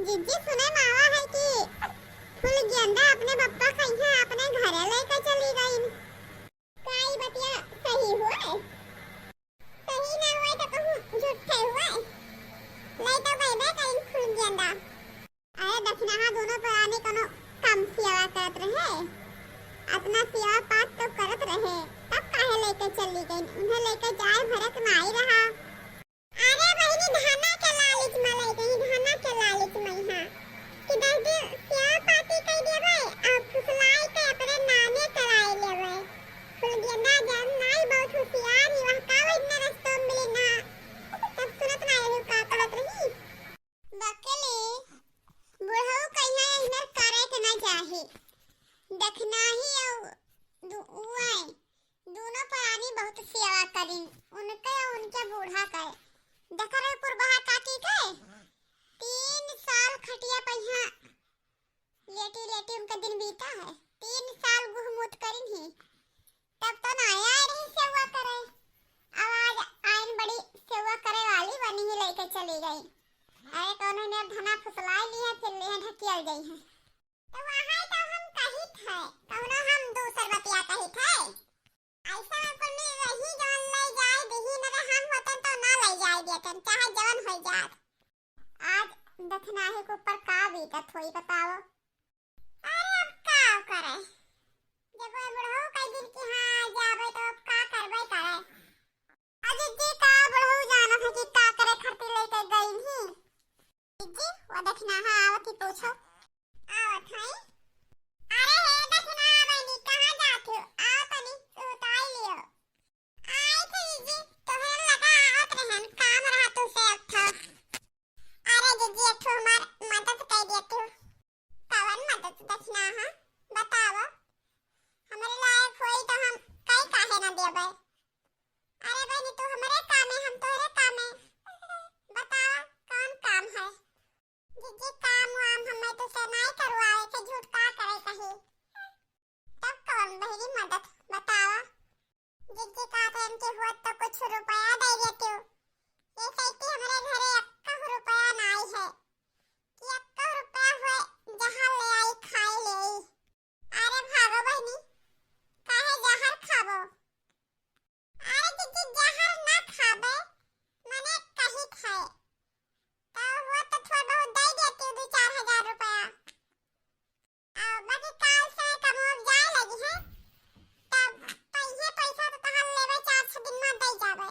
जिज्जी सुने मावा है कि फुल गेंदा अपने पप्पा कहीं अपने घर लेकर चली गई। काई बतिया सही हुआ? सही ना हुआ तो कहूँ झूठे हुआ। ले तो गई कहीं फुल गेंदा। अरे दक्षिणा दोनों पुराने कनो कम सेवा करत रहे, अपना सेवा पात तो करत रहे, तब काहे लेकर चली गई? उन्हें लेकर जाए भरत नहीं रहा। अरे बहनी धाना के लालच में ले गई, धाना के लालच में हां कि 10 दिन सेवा पाती कर देवे और फुसलाई के अपने नामे कराए लेवे। फुल गेंदा जन नहीं बहुत होशियार ही वह का इतना रास्ता मिले ना, तब सुनत ना रही का कहत रही। बकले बुढ़ऊ कहिया इधर करे के ना चाहे, देखना ही उए दोनों प्राणी बहुत सेवा करिन, उनके उनके बूढ़ा के देखरे पुरबहा काकी के 3 साल खटिया पहिया लेटी लेटी उनका दिन बीता है। 3 साल गुहमुत करिन ही, तब तो ना आया रही सेवा करे। आवाज आइन बड़ी सेवा करे वाली बनी ही लेकर चली गई। अरे कौन ने धना फुसलाई लिया फिर ले ढकियल गई है। तो वहां तो हम कही थे, कौनो हम दूसर बतिया कही थे। ऐसा अपन में रही जान ले जाए देही न हम होतन तो ना ले जाए देतन, चाहे जवन हो जात। आज दखनाहे के ऊपर का बीतत होई बताओ। अरे अब का करे, जब वो बुढ़ऊ कह दिन कि हां जाबे तो अब का करबे करे। आज जी का बुढ़ऊ जाना है कि का करे खातिर लेके गई ही। जी वो दखनाहा आवत ही पूछो। आवत है? अरे हे दखना बहनी कहां जात हो? आओ तनी उतार लियो। आई थे जी तोहर लगा आवत रहन, काम रहा तू से अच्छा। अरे जी अठो हमार मदद कर दे तू। कवन मदद दक्षिणा हां बताओ, हमरे लायक होई तो हम कई काहे ना देबे। अरे बहनी तू हमरे काम है, हम तोहरे काम है, बताओ कौन काम है? जी काम वाम हमें तो से नहीं करवाए के झूठ का करे कही, तब कौन बहनी मदद बताओ। जी का तो इनके हुआ तो कुछ रुपया दे देती हूँ। ये कहती हमारे घरे 1 रुपया नहीं है कि 1 रुपया हुए जहाँ ले आई खाए ले आई। अरे भागो बहनी, काहे जहर खाबो? अरे जी जहर ना खाबे मने कही खाए तो वो तो थोड़ा बहुत दे देती हूँ 2-4 हजार रुपया। बाकी काल से कमोब जाए लगी है, तब पैसा तो तहां लेवे 4-6 दिन में दे जावे।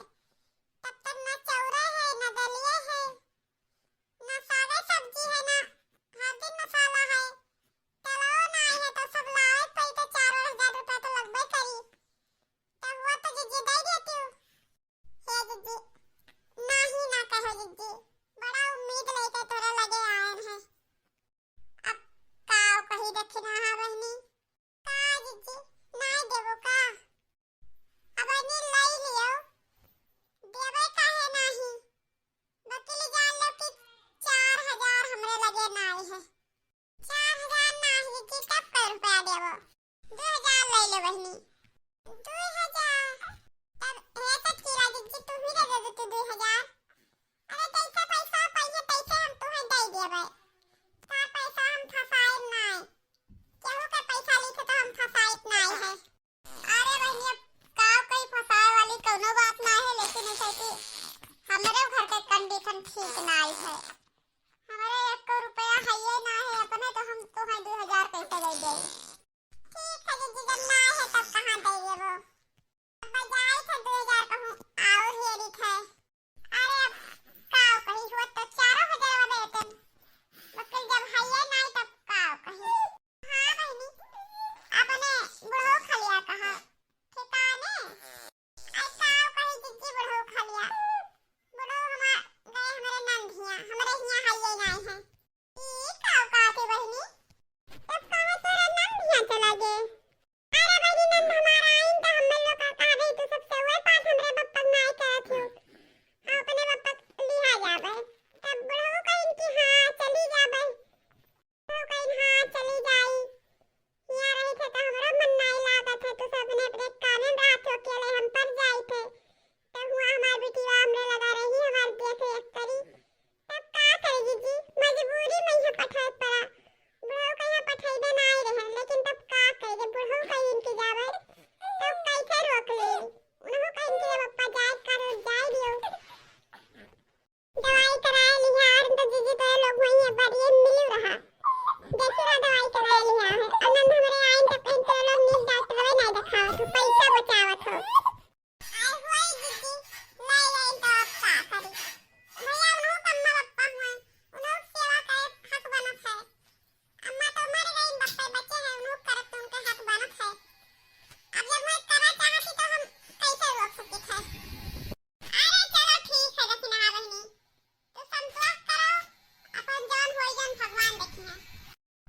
तब तक ना चौरे है ना दलिए है ना सागे सब्जी है ना हल्दी मसाला है, तलाव ना है तो सब लाए पे तो 4-4 हजार रुपया तो लगबे करी। तब वो तो जी दे देती हूँ। हे जी नहीं ना कहो जी, बड़ा उम्मीद लेके तोरे लगे आए हैं। अब काव कही दक्षिणा हां बहनी का जी नहीं देबो का? अब नहीं लाई लियो, देबे काहे नहीं? वकील जान लो कि 4 हजार हमरे लगे नहीं है। 4 हजार नहीं जी कब कर रुपया देबो? 2 हजार ले लो बहनी। 2 हजार तब ऐसा किला जी तू ही दे दे तू 2 हजार। अरे कैसा पैसा पाइए पैसे हम तुम्हें दे देबे, का पैसा हम फसाए नहीं, केहू के पैसा ली तो हम फसाए नहीं है। अरे बहनी अब काव कई फसाए वाली कोनो बात ना है, लेकिन ऐसा कि हमरे घर के कंडीशन ठीक नहीं है। हमारे 1 रुपया है ये ना है अपने, तो हम तुम्हें 2 हजार कैसे दे दे? ठीक है जी जब ना है तब कहां दे देबो? अब जाए थे 2 हजार कहूं और हेरी थे। अरे अब काव कही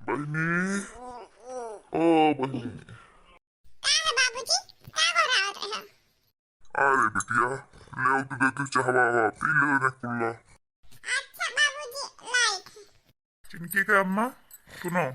बहिणी ओ बहिणी काय रे बाबूजी काय करावत है अरे बिटिया ले तो दे तू चाहवा हवा पी ले ने कुल्ला अच्छा बाबूजी लाइट चिनकी का अम्मा सुनो